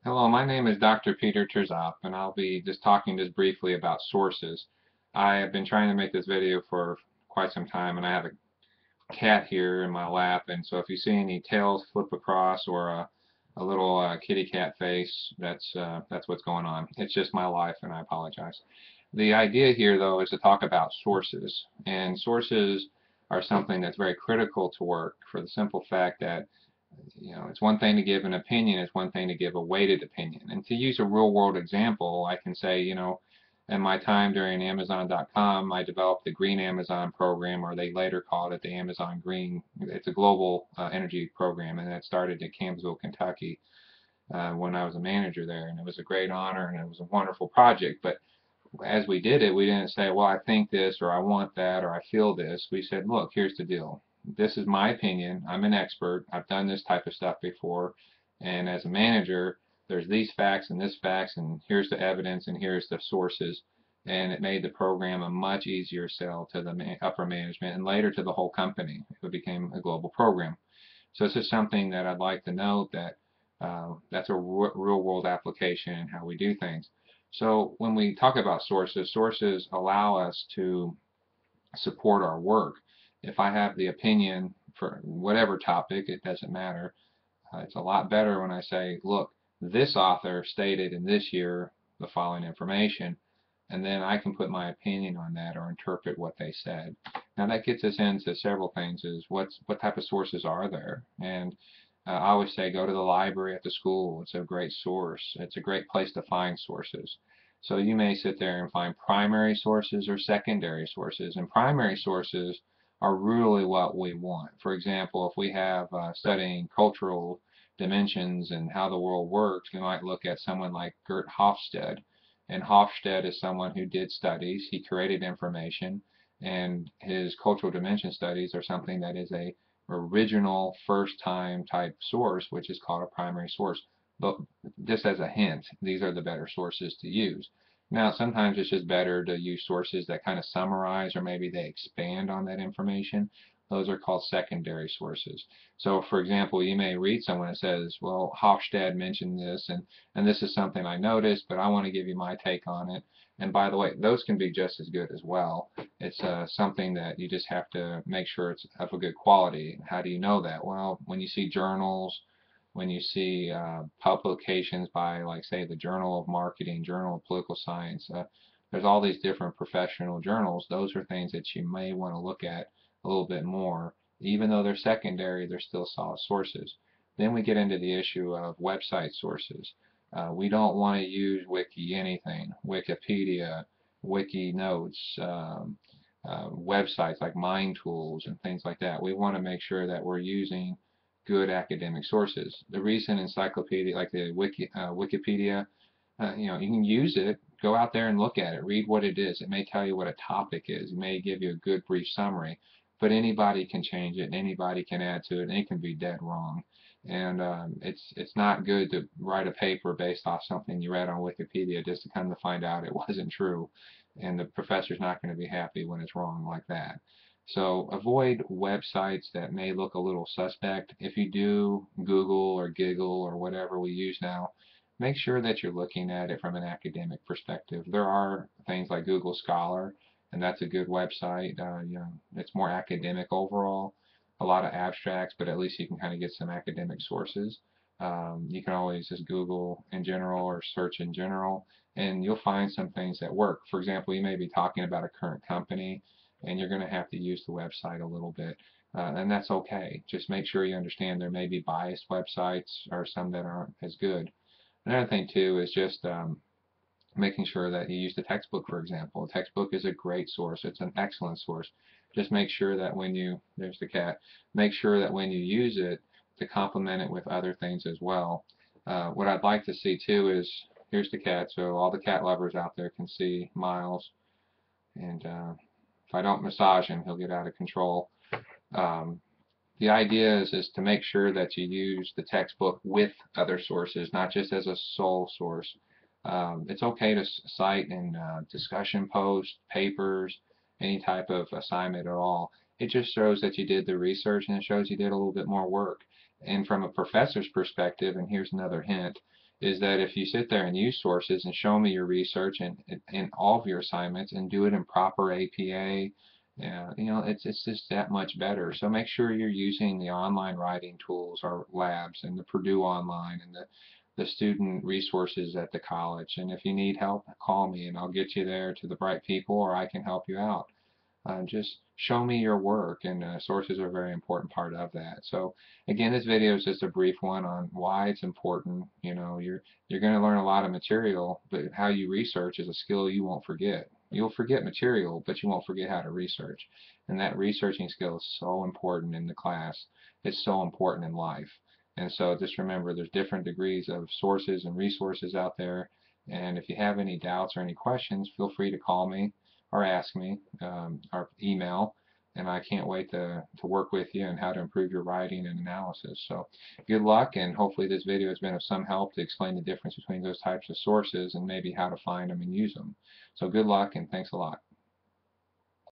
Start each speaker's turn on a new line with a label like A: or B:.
A: Hello, my name is Dr. Peter Terzop, and I'll be just talking just briefly about sources. I have been trying to make this video for quite some time, and I have a cat here in my lap, and so if you see any tails flip across or a little kitty cat face, that's what's going on. It's just my life, and I apologize. The idea here, though, is to talk about sources, and sources are something that's very critical to work for the simple fact that it's one thing to give an opinion, it's one thing to give a weighted opinion. And to use a real world example, I can say, in my time during Amazon.com, I developed the Green Amazon program, or they later called it the Amazon Green. It's a global energy program, and that started at Campbellsville, Kentucky, when I was a manager there. And it was a great honor, and it was a wonderful project. But as we did it, we didn't say, well, I think this, or I want that, or I feel this. We said, look, here's the deal. This is my opinion. I'm an expert. I've done this type of stuff before. And as a manager, there's these facts and this facts, and here's the evidence, and here's the sources. And it made the program a much easier sell to the upper management and later to the whole company. It became a global program. So this is something that I'd like to note that that's a real world application in how we do things. So when we talk about sources, sources allow us to support our work. If I have the opinion for whatever topic, it doesn't matter. It's a lot better when I say, look, this author stated in this year the following information, and then I can put my opinion on that or interpret what they said. Now that gets us into several things: is what type of sources are there? And I always say go to the library at the school. It's a great source. It's a great place to find sources. So you may sit there and find primary sources or secondary sources. And primary sources are really what we want. For example, if we have studying cultural dimensions and how the world works, we might look at someone like Gert Hofstede. And Hofstede is someone who did studies. He created information, and his cultural dimension studies are something that is a original first time type source, which is called a primary source. But just as a hint, these are the better sources to use. Now, sometimes it's just better to use sources that kind of summarize or maybe they expand on that information. Those are called secondary sources. So, for example, you may read someone that says, well, Hofstede mentioned this, and this is something I noticed, but I want to give you my take on it. And by the way, those can be just as good as well. It's something that you just have to make sure it's of a good quality. How do you know that? Well, when you see journals, when you see publications by, like, say, the Journal of Marketing, Journal of Political Science, there's all these different professional journals. Those are things that you may want to look at a little bit more. Even though they're secondary, they're still solid sources. Then we get into the issue of website sources. We don't want to use wiki anything, Wikipedia, wiki notes, websites like Mind Tools and things like that. We want to make sure that we're using good academic sources. The recent encyclopedia, like the Wikipedia, you can use it. Go out there and look at it. Read what it is. It may tell you what a topic is. It may give you a good brief summary, but anybody can change it and anybody can add to it, and it can be dead wrong. And it's not good to write a paper based off something you read on Wikipedia just to come to find out it wasn't true, and the professor's not going to be happy when it's wrong like that. So avoid websites that may look a little suspect. If you do Google or Giggle or whatever we use now, make sure that you're looking at it from an academic perspective. There are things like Google Scholar, and that's a good website. It's more academic overall, a lot of abstracts, but at least you can kind of get some academic sources. You can always just Google in general or search in general, and you'll find some things that work. For example, you may be talking about a current company, and you're going to have to use the website a little bit. And that's okay. Just make sure you understand there may be biased websites or some that aren't as good. Another thing too is just making sure that you use the textbook, for example. A textbook is a great source. It's an excellent source. Just make sure that when you, there's the cat, make sure that when you use it to complement it with other things as well. What I'd like to see too is, here's the cat, so all the cat lovers out there can see Miles. And if I don't massage him, he'll get out of control. Um, the idea is to make sure that you use the textbook with other sources, not just as a sole source. It's okay to cite in discussion posts, papers, any type of assignment at all. It just shows that you did the research, and it shows you did a little bit more work. And from a professor's perspective, and here's another hint, is that if you sit there and use sources and show me your research and in all of your assignments and do it in proper APA, you know, it's just that much better. So make sure you're using the online writing tools or labs and the Purdue Online and the student resources at the college. And if you need help, call me and I'll get you there to the right people, or I can help you out. Just show me your work, and sources are a very important part of that. So again, this video is just a brief one on why it's important. You know, you're going to learn a lot of material, but how you research is a skill you won't forget. You'll forget material, but you won't forget how to research. And that researching skill is so important in the class. It's so important in life. And so just remember, there's different degrees of sources and resources out there. And if you have any doubts or any questions, feel free to call me or ask me, or email, and I can't wait to work with you and how to improve your writing and analysis. So good luck, and hopefully this video has been of some help to explain the difference between those types of sources and maybe how to find them and use them. So good luck, and thanks a lot.